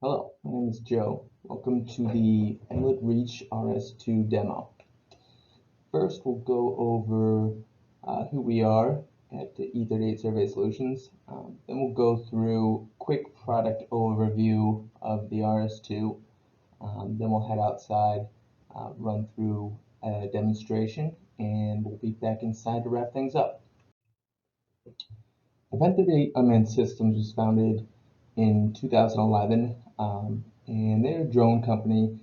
Hello, my name is Joe. Welcome to the Emlid Reach RS2 demo. First, we'll go over who we are at the E38 Survey Solutions. Then we'll go through a quick product overview of the RS2. Then we'll head outside, run through a demonstration, and we'll be back inside to wrap things up. E38 Unmanned Systems was founded in 2011, and they're a drone company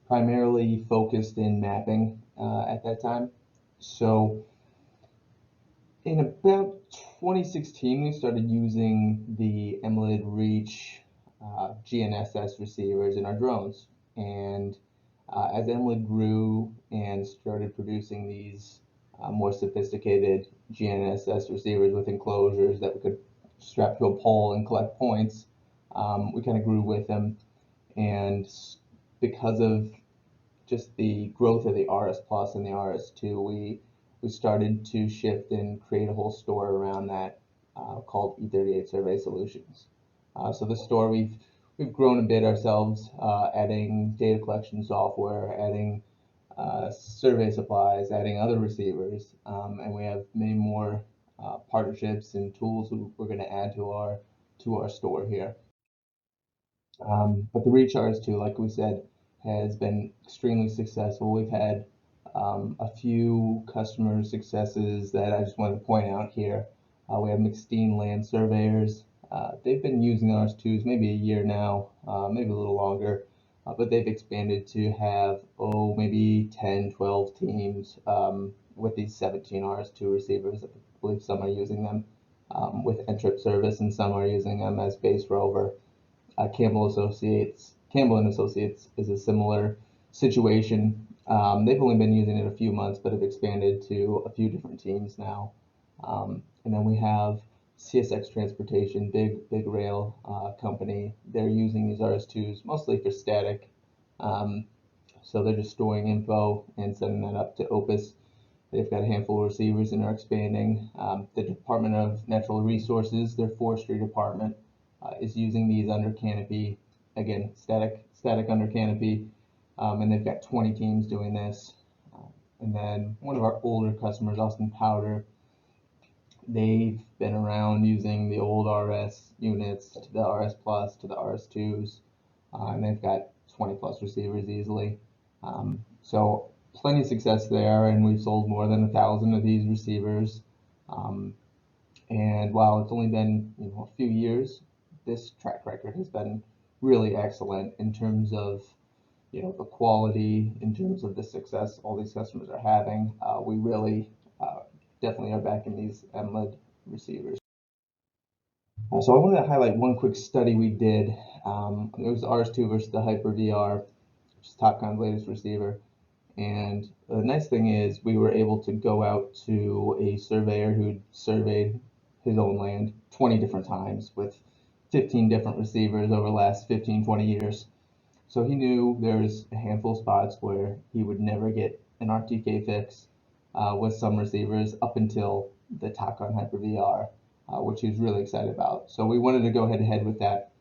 primarily focused in mapping at that time. So in about 2016, we started using the Emlid Reach GNSS receivers in our drones. And as Emlid grew and started producing these more sophisticated GNSS receivers with enclosures that we could strap to a pole and collect points, we kind of grew with them. And because of just the growth of the RS Plus and the RS2, we started to shift and create a whole store around that called E38 Survey Solutions. So the store we've grown a bit ourselves, adding data collection software, adding survey supplies, adding other receivers, and we have many more partnerships and tools we're going to add to our store here. But the Reach RS2, like we said, has been extremely successful. We've had a few customer successes that I just wanted to point out here. We have McSteen Land Surveyors. They've been using RS2s maybe a year now, maybe a little longer, but they've expanded to have, maybe 10, 12 teams with these 17 RS2 receivers. I believe some are using them with N-trip service and some are using them as base rover. Campbell and Associates is a similar situation. They've only been using it a few months, but have expanded to a few different teams now. And then we have CSX Transportation, big rail company. They're using these RS2s mostly for static. So they're just storing info and sending that up to Opus. They've got a handful of receivers and are expanding. The Department of Natural Resources, their forestry department, is using these under canopy, again, static under canopy, and they've got 20 teams doing this. And then one of our older customers, Austin Powder, they've been around using the old RS units to the RS Plus to the RS2s, and they've got 20 plus receivers easily. So plenty of success there, and we've sold more than 1,000 of these receivers. And while it's only been a few years, this track record has been really excellent in terms of the quality, in terms of the success all these customers are having. We really definitely are backing these Emlid receivers. So I wanted to highlight one quick study we did. It was RS2 versus the Hyper VR, which is Topcon's latest receiver. And the nice thing is we were able to go out to a surveyor who'd surveyed his own land 20 different times with 15 different receivers over the last 15, 20 years. So he knew there's a handful of spots where he would never get an RTK fix with some receivers up until the Topcon Hyper VR, which he was really excited about. So we wanted to go head to head with that,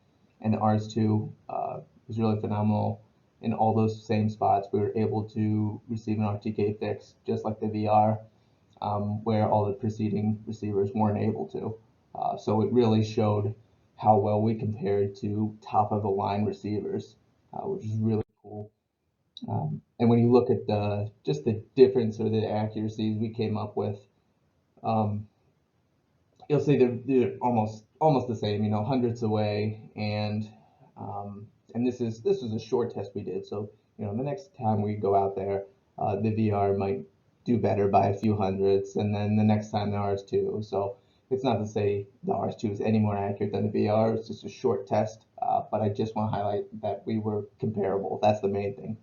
and the RS2 was really phenomenal. In all those same spots, we were able to receive an RTK fix just like the VR, where all the preceding receivers weren't able to. So it really showed how well we compared to top of the line receivers, which is really cool. And when you look at just the difference or the accuracies we came up with, you'll see they're almost the same, hundreds away. And this was a short test we did. So the next time we go out there, the VR might do better by a few hundredths, and then the next time the RS2. So it's not to say the RS2 is any more accurate than the VR. It's just a short test. But I just want to highlight that we were comparable. That's the main thing.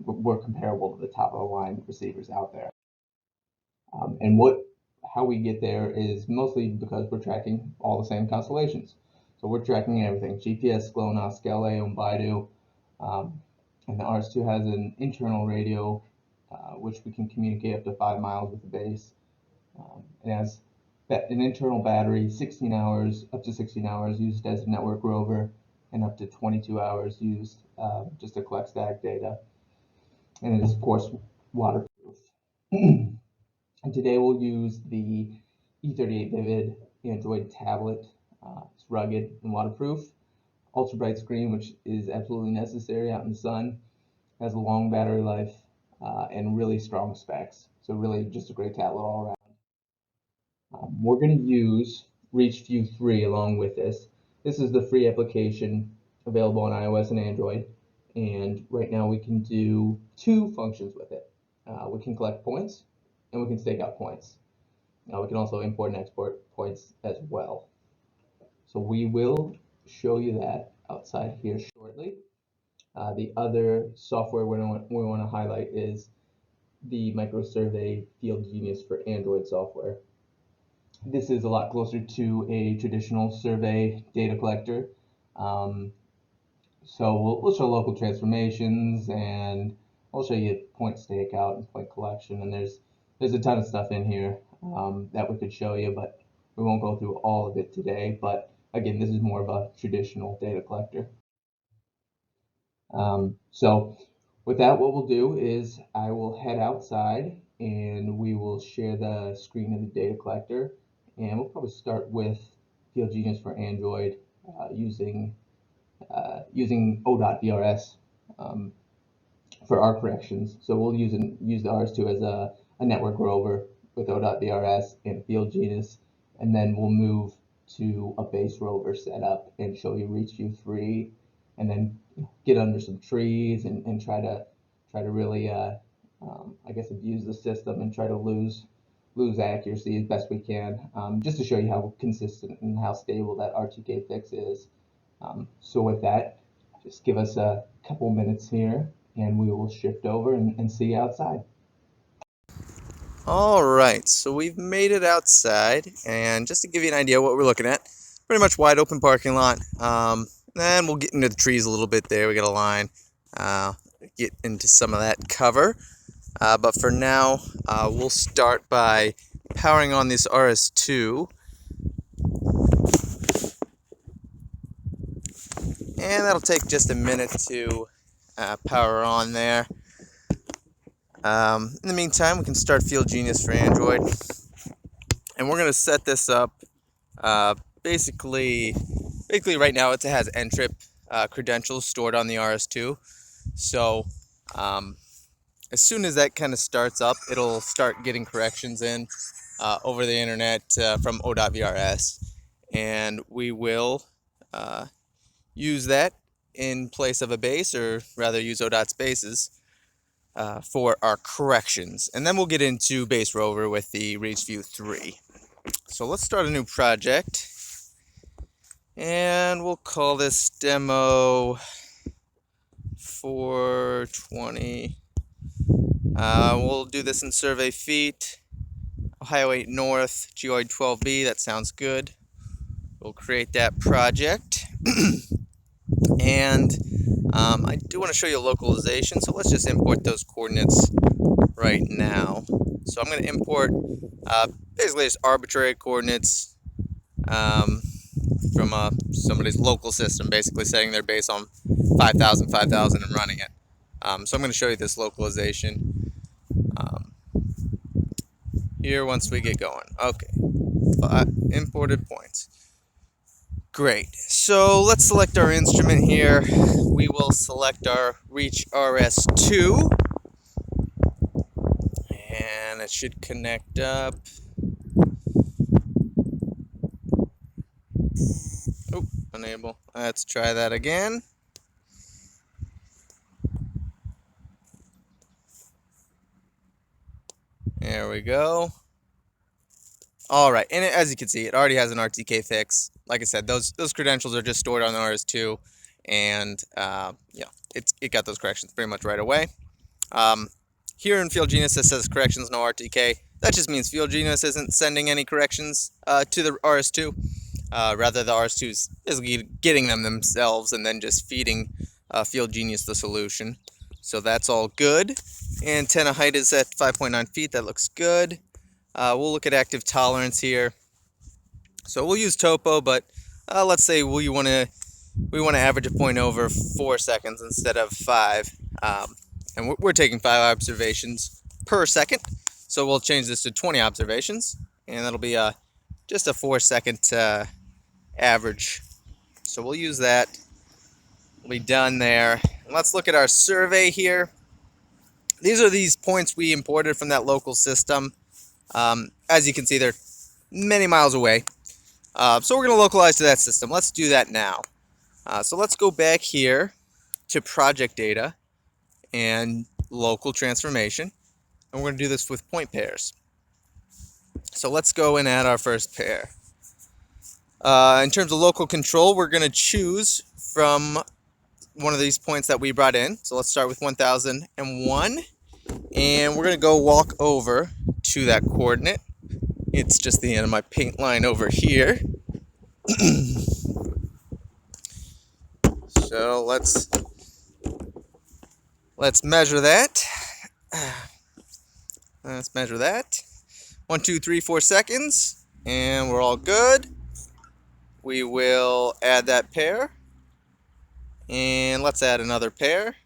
We're comparable to the top of the line receivers out there. And how we get there is mostly because we're tracking all the same constellations. So we're tracking everything: GPS, GLONASS, Galileo, and Baidu. And the RS2 has an internal radio, which we can communicate up to 5 miles with the base. It has an internal battery, 16 hours, up to 16 hours, used as a network rover, and up to 22 hours used just to collect static data. And it is, of course, waterproof. And today we'll use the E38 Vivid Android tablet. It's rugged and waterproof. Ultra bright screen, which is absolutely necessary out in the sun. Has a long battery life and really strong specs. So really just a great tablet all around. We're going to use ReachView 3 along with this. This is the free application available on iOS and Android. And right now we can do two functions with it. We can collect points and we can stake out points. We can also import and export points as well. So we will show you that outside here shortly. The other software we want to highlight is the microsurvey FieldGenius for Android software. This is a lot closer to a traditional survey data collector. So we'll show local transformations, and we'll show you point stakeout and point collection. And there's a ton of stuff in here that we could show you, but we won't go through all of it today. But again, this is more of a traditional data collector. So with that, what we'll do is I will head outside and we will share the screen of the data collector. And we'll probably start with FieldGenius for Android using O.VRS for our corrections. So we'll use the RS2 as a network rover with O.VRS and FieldGenius, and then we'll move to a base rover setup and show you ReachView 3, and then get under some trees and try to really I guess abuse the system and try to lose accuracy as best we can, just to show you how consistent and how stable that RTK fix is. So with that, just give us a couple minutes here and we will shift over and see you outside. Alright, so we've made it outside, and just to give you an idea of what we're looking at, pretty much wide open parking lot. Then we'll get into the trees a little bit there. We got a line, get into some of that cover. But for now, we'll start by powering on this RS2. And that'll take just a minute to power on there. In the meantime, we can start FieldGenius for Android. And we're going to set this up basically right now it has Ntrip credentials stored on the RS2. So as soon as that kind of starts up, it'll start getting corrections in over the internet from O.VRS. And we will use that in place of a base, or rather use O.Spaces for our corrections. And then we'll get into base rover with the ReachView 3. So let's start a new project. And we'll call this demo 420. We'll do this in survey feet. Ohio 8 North, geoid 12B, that sounds good. We'll create that project. And I do want to show you localization, so let's just import those coordinates right now. So I'm going to import basically just arbitrary coordinates from somebody's local system, basically setting their base on 5,000 and running it. So I'm going to show you this localization here once we get going. Okay, imported points. Great. So let's select our instrument here. We will select our Reach RS2. And it should connect up. Oh, unable. Let's try that again. There we go. All right, and as you can see, it already has an RTK fix. Like I said, those credentials are just stored on the RS2, and yeah, it got those corrections pretty much right away. Here in FieldGenius, it says corrections no RTK. That just means FieldGenius isn't sending any corrections to the RS2. Rather, the RS2 is getting them themselves and then just feeding FieldGenius the solution. So that's all good. Antenna height is at 5.9 feet. That looks good. We'll look at active tolerance here. So we'll use topo, but let's say we want to we want to average a point over 4 seconds instead of 5. And we're taking 5 observations per second. So we'll change this to 20 observations, and that'll be just a 4-second average. So we'll use that. We'll be done there. And let's look at our survey here. These are these points we imported from that local system. As you can see, they're many miles away. So we're going to localize to that system. Let's do that now. So let's go back here to project data and local transformation. And we're going to do this with point pairs. So let's go and add our first pair. In terms of local control, we're going to choose from one of these points that we brought in. So let's start with 1001. And we're going to go walk over to that coordinate. It's just the end of my paint line over here. So let's measure that. Let's measure that. 1, 2, 3, 4 seconds, and we're all good. We will add that pair, and let's add another pair.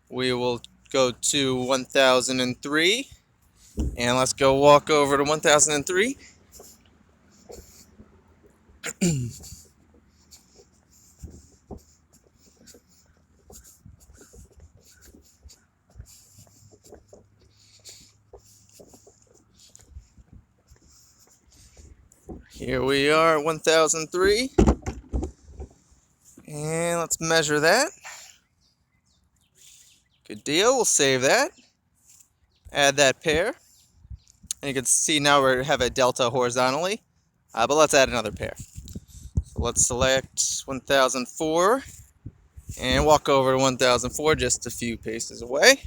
We will go to 1003, and let's go walk over to 1003. Here we are at 1003, and let's measure that. Good deal, we'll save that. Add that pair, and you can see now we have a delta horizontally, but let's add another pair. So let's select 1004 and walk over to 1004, just a few paces away.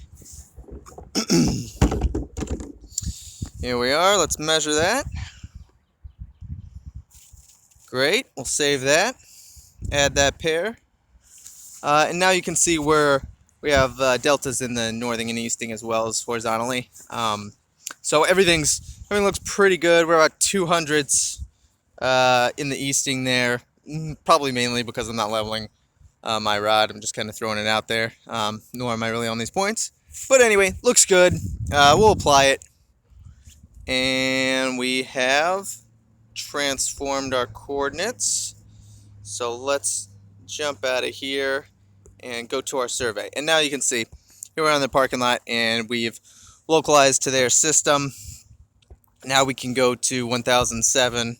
Here we are, let's measure that. Great, we'll save that, add that pair, and now you can see where we have deltas in the northing and easting as well as horizontally. So everything looks pretty good. We're about 200s in the easting there, probably mainly because I'm not leveling my rod. I'm just kind of throwing it out there, nor am I really on these points. But anyway, looks good. We'll apply it, and we have transformed our coordinates. So let's jump out of here and go to our survey. And now you can see here we're on the parking lot and we've localized to their system. Now we can go to 1007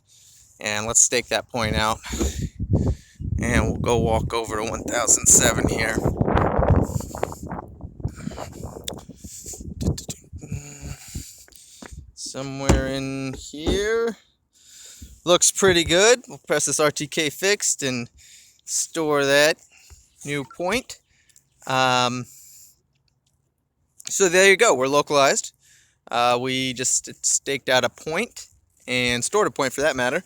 and let's stake that point out. And we'll go walk over to 1007 here. Somewhere in here. Looks pretty good. We'll press this RTK fixed and store that new point. So there you go. We're localized. We just staked out a point and stored a point for that matter.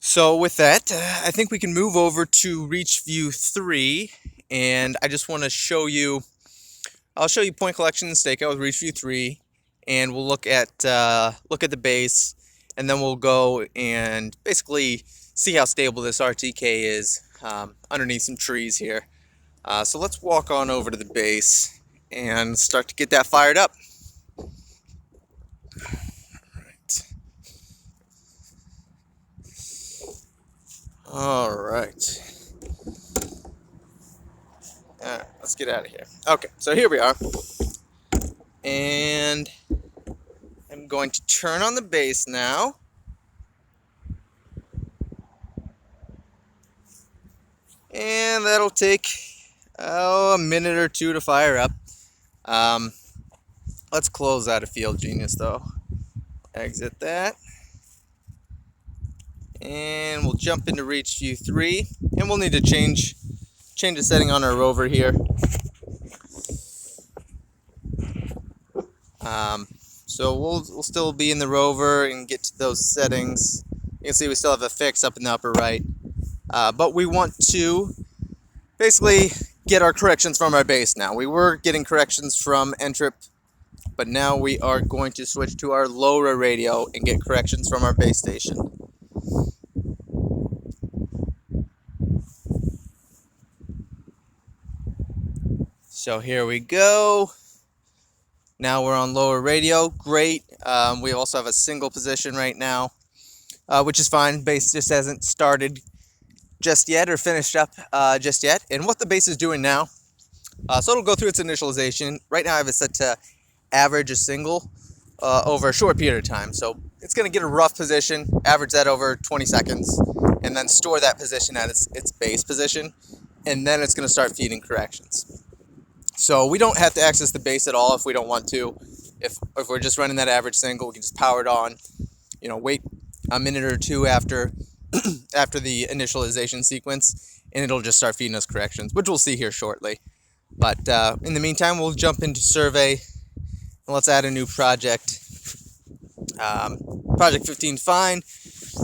So with that, I think we can move over to ReachView 3, and I just want to show you. I'll show you point collection and stakeout with ReachView 3, and we'll look at the base. And then we'll go and basically see how stable this RTK is underneath some trees here. So let's walk on over to the base and start to get that fired up. All right. Let's get out of here. Okay, so here we are. And I'm going to turn on the base now. And that'll take a minute or two to fire up. Let's close out of FieldGenius though. Exit that. And we'll jump into ReachView 3. And we'll need to change the setting on our rover here. So we'll still be in the rover and get to those settings. You can see we still have a fix up in the upper right. But we want to basically get our corrections from our base now. We were getting corrections from N-Trip, but now we are going to switch to our LoRa radio and get corrections from our base station. So here we go. Now we're on lower radio. Great. We also have a single position right now, which is fine. Base just hasn't started just yet or finished up just yet. And what the base is doing now, so it'll go through its initialization. Right now I have it set to average a single over a short period of time. So it's going to get a rough position, average that over 20 seconds, and then store that position at its base position. And then it's going to start feeding corrections. So we don't have to access the base at all if we don't want to. If we're just running that average single, we can just power it on, wait a minute or two after after the initialization sequence, and it'll just start feeding us corrections, which we'll see here shortly. But in the meantime, we'll jump into survey, and let's add a new project. Project 15, fine.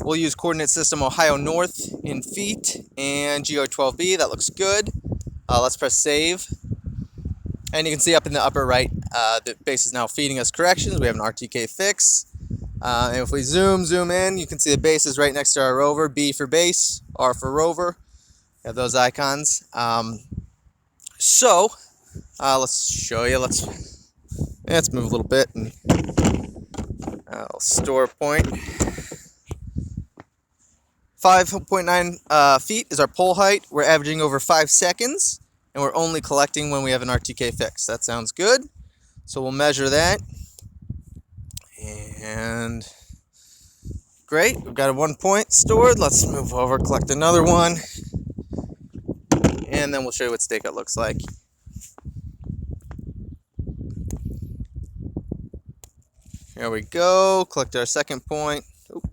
We'll use coordinate system Ohio North in feet and GO12B. That looks good. Let's press save. And you can see up in the upper right, the base is now feeding us corrections. We have an RTK fix. And if we zoom in, you can see the base is right next to our rover. B for base, R for rover. We have those icons. So let's show you. Let's move a little bit, and I'll store a point. 5.9 feet is our pole height. We're averaging over 5 seconds, and we're only collecting when we have an RTK fix. That sounds good. So we'll measure that. And great, we've got a 1 point stored. Let's move over, collect another one, and then we'll show you what stakeout looks like. Here we go, collect our second point. Oop.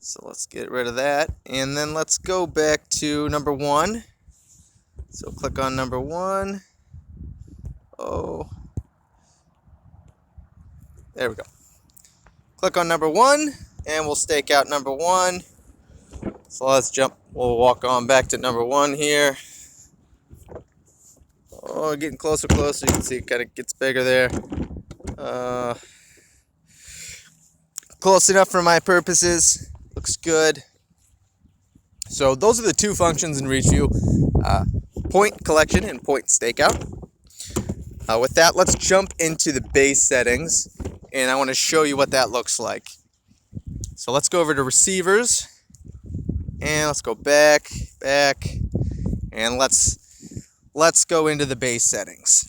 So let's get rid of that, and then let's go back to number 1. So click on number 1. Oh, there we go. Click on number 1, and we'll stake out number 1. So let's jump. We'll walk on back to number 1 here. Oh, getting closer. You can see it kind of gets bigger there. Close enough for my purposes. Looks good. So those are the two functions in ReachView: point collection and point stakeout. With that, let's jump into the base settings, and I want to show you what that looks like. So let's go over to receivers, and let's go back, and let's go into the base settings.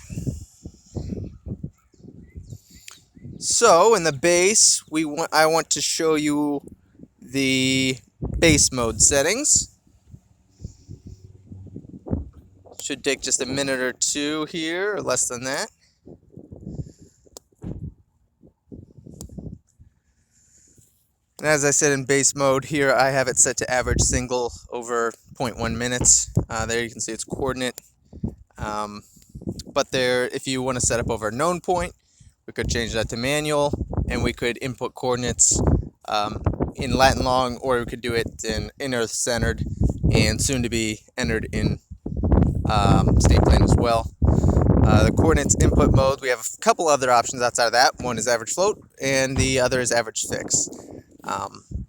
So in the base, I want to show you the base mode settings. Should take just a minute or two here, or less than that. And as I said, in base mode here, I have it set to average single over 0.1 minutes. There you can see it's coordinate. But there, if you want to set up over a known point, we could change that to manual, and we could input coordinates in Latin long, or we could do it in Earth centered and soon to be entered in state plane as well. The coordinates input mode, we have a couple other options outside of that. One is average float, and the other is average fix.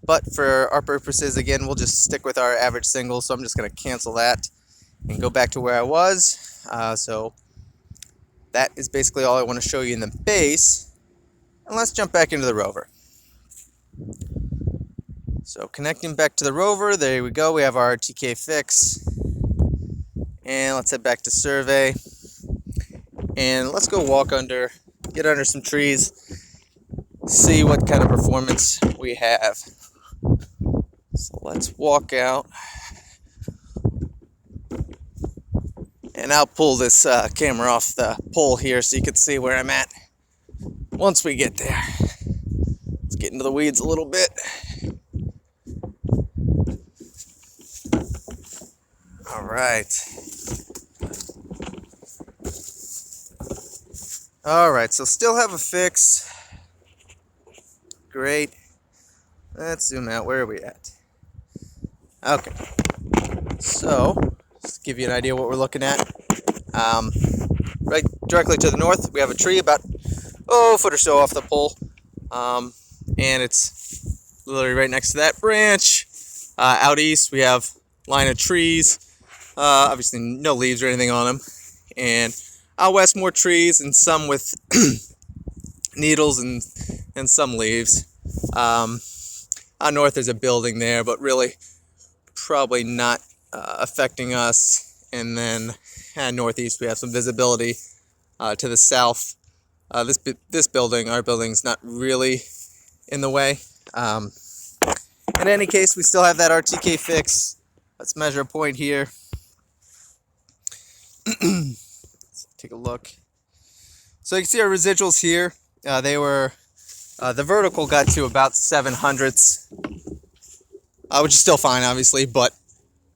But for our purposes, again, we'll just stick with our average single, so I'm just going to cancel that and go back to where I was. So that is basically all I want to show you in the base. And let's jump back into the rover. So connecting back to the rover, there we go. We have our RTK fix. And let's head back to survey. And let's go get under some trees, see what kind of performance we have. So let's walk out. And I'll pull this camera off the pole here so you can see where I'm at once we get there. Let's get into the weeds a little bit. All right. All right, so still have a fix. Great. Let's zoom out. Where are we at? Okay. So, just to give you an idea what we're looking at. Right directly to the north, we have a tree about a foot or so off the pole. And it's literally right next to that branch. Out east, we have line of trees. Obviously, no leaves or anything on them. And Out west, more trees and some with needles and some leaves. Out north, there's a building there, but really probably not affecting us. And then northeast, we have some visibility to the south. This building, our building's not really in the way. In any case, we still have that RTK fix. Let's measure a point here. Let's take a look. So you can see our residuals here. They were, the vertical got to about 7/100ths, which is still fine, obviously, but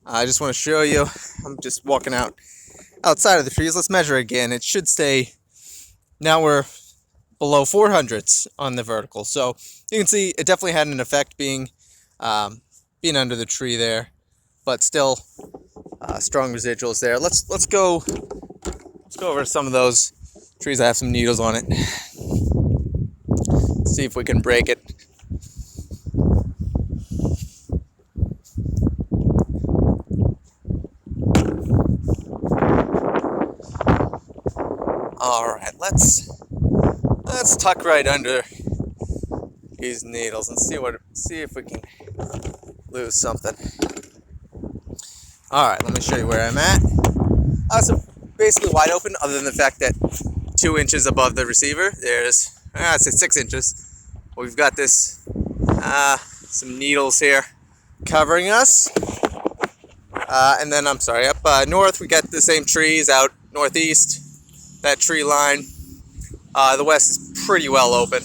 I just want to show you. I'm just walking outside of the trees. Let's measure again. It should stay, now we're below 400ths on the vertical. So you can see it definitely had an effect being under the tree there, but still strong residuals there. Let's go over some of those trees that have some needles on it. See if we can break it. All right, let's tuck right under these needles and see if we can lose something. All right, let me show you where I'm at. So basically wide open, other than the fact that 2 inches above the receiver, there's, I'd say 6 inches. We've got this, some needles here covering us. And then, I'm sorry, up north, we got the same trees. Out northeast, that tree line. The west is pretty well open.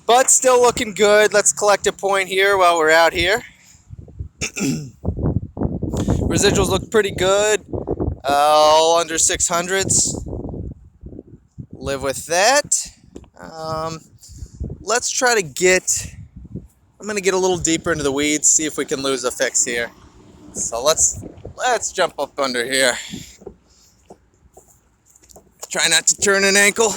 But still looking good. Let's collect a point here while we're out here. Residuals look pretty good. All under 6/100ths. Live with that. Let's try to get, I'm going to get a little deeper into the weeds, see if we can lose a fix here. So let's jump up under here. Try not to turn an ankle.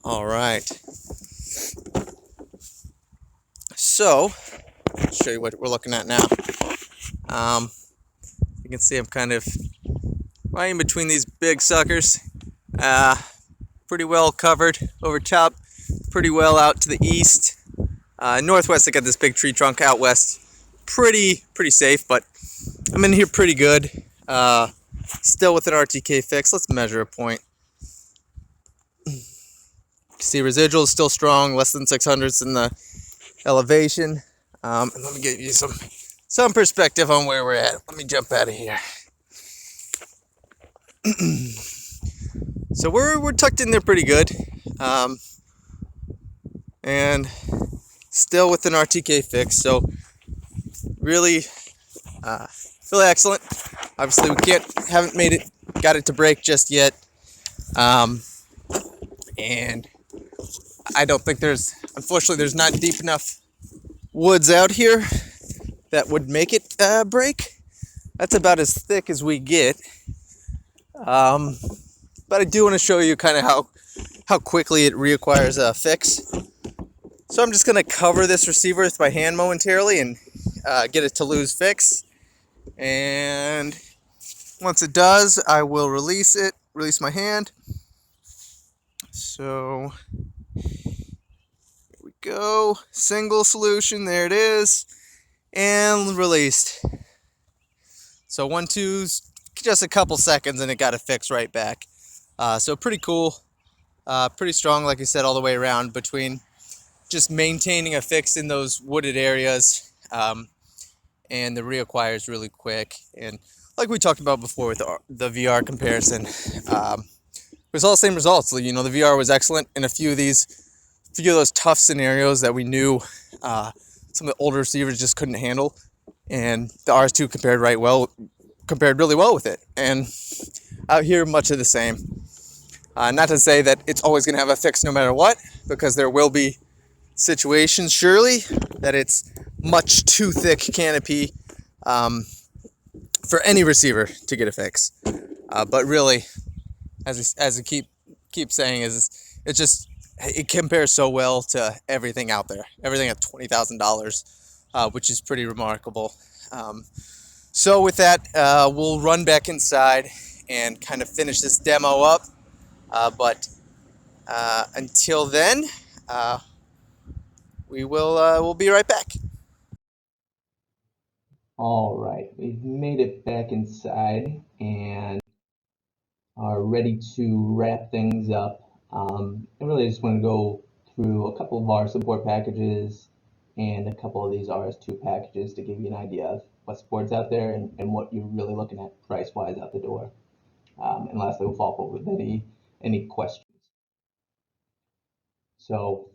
All right. So, I'll show you what we're looking at now. You can see I'm kind of right in between these big suckers. Pretty well covered over top, pretty well out to the east. Northwest, I got this big tree trunk. Out west, pretty safe, but I'm in here pretty good. Still with an RTK fix. Let's measure a point. See, residual is still strong, less than 6/100ths in the elevation. And let me give you some perspective on where we're at. Let me jump out of here. So we're tucked in there pretty good, and still with an RTK fix. So really excellent. Obviously, haven't got it to break just yet, and I don't think unfortunately, there's not deep enough woods out here that would make it break. That's about as thick as we get. But I do want to show you kind of how quickly it reacquires a fix. So I'm just going to cover this receiver with my hand momentarily and get it to lose fix. And once it does, I will release my hand. So here we go. Single solution, there it is. And released. So 1-2's just a couple seconds and it got a fix right back. So pretty cool, pretty strong, like I said, all the way around between just maintaining a fix in those wooded areas, and the reacquires really quick. And like we talked about before with the VR comparison, it was all the same results. You know, the VR was excellent in a few of those tough scenarios that we knew some of the older receivers just couldn't handle, and the RS2 compared really well with it. And out here, much of the same. Not to say that it's always going to have a fix no matter what, because there will be situations, surely, that it's much too thick canopy for any receiver to get a fix. But really, as I keep saying, it's just it compares so well to everything out there, everything at $20,000, which is pretty remarkable. So with that, we'll run back inside and kind of finish this demo up. But until then, we'll be right back. All right, we've made it back inside and are ready to wrap things up. I really just want to go through a couple of our support packages and a couple of these RS2 packages to give you an idea of what support's out there and what you're really looking at price-wise out the door. And lastly, we'll follow up with any questions. So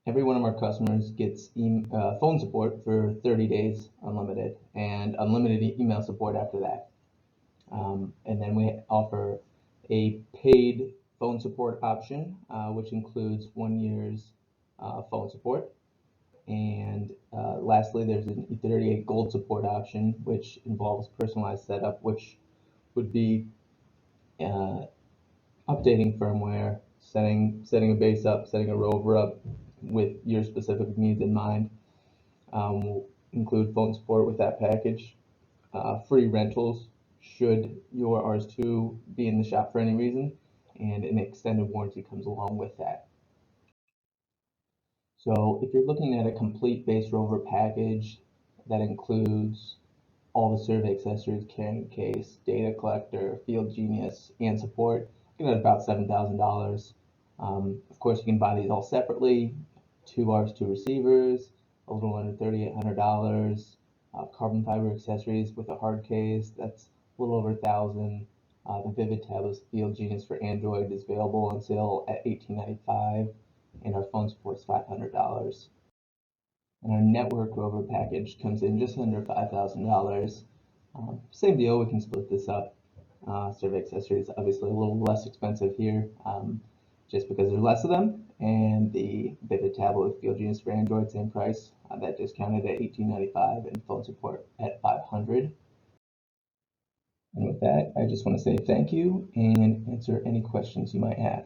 every one of our customers gets phone support for 30 days unlimited and unlimited email support after that. And then we offer a paid phone support option, which includes 1 year's phone support. And lastly, there's an E38 Gold support option, which involves personalized setup, which would be updating firmware, setting a base up, setting a rover up with your specific needs in mind. We'll include phone support with that package. Free rentals should your RS2 be in the shop for any reason, and an extended warranty comes along with that. So if you're looking at a complete base rover package that includes all the survey accessories, carrying case, data collector, FieldGenius, and support, you're at about $7,000. Of course, you can buy these all separately. 2 RS2 receivers, a little under $3,800. Carbon fiber accessories with a hard case, that's a little over $1,000. The Vivid Tablets FieldGenius for Android is available on sale at $1,895, and our phone support is $500. And our network rover package comes in just under $5,000. Same deal, we can split this up. Survey accessories obviously a little less expensive here, just because there's less of them, and the Vivid tablet with FieldGenius for Android, same price. That discounted at $1,895 and phone support at $500. And with that, I just want to say thank you and answer any questions you might have.